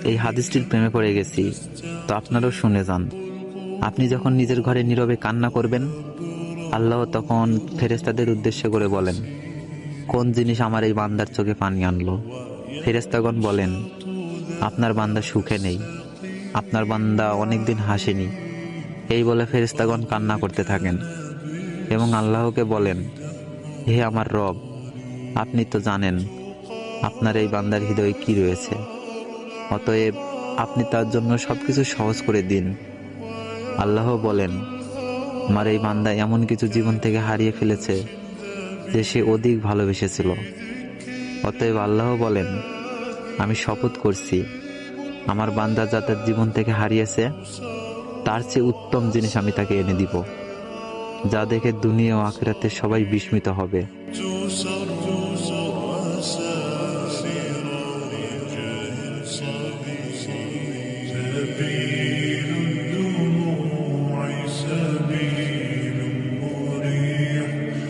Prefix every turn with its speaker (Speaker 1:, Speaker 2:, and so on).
Speaker 1: এই হাদিসটির প্রেমে পড়ে গেছি, তো আপনারাও শুনে যান। আপনি যখন নিজের ঘরে নীরবে কান্না করবেন, আল্লাহ তখন ফেরেশতাদের উদ্দেশ্য করে বলেন, কোন জিনিস আমার এই বান্দার চোখে পানি আনলো? ফেরেশতাগণ বলেন, আপনার বান্দা সুখে নেই, আপনার বান্দা অনেকদিন হাসেনি। এই বলে ফেরেশতাগণ কান্না করতে থাকেন এবং আল্লাহকে বলেন, হে আমার রব, আপনি তো জানেন আপনার এই বান্দার হৃদয়ে কি রয়েছে, অতএব আপনি তার জন্য সবকিছু সহজ করে দিন। আল্লাহ বলেন, আমার এই বান্দা এমন কিছু জীবন থেকে হারিয়ে ফেলেছে যে সে অধিক ভালোবেসেছিল। অতএব আল্লাহ বলেন, আমি শপথ করছি, আমার বান্দা যা তার জীবন থেকে হারিয়েছে তার চেয়ে উত্তম জিনিস আমি তাকে এনে দিব, যা দেখে দুনিয়া ও আখিরাতে সবাই বিস্মিত হবে।
Speaker 2: be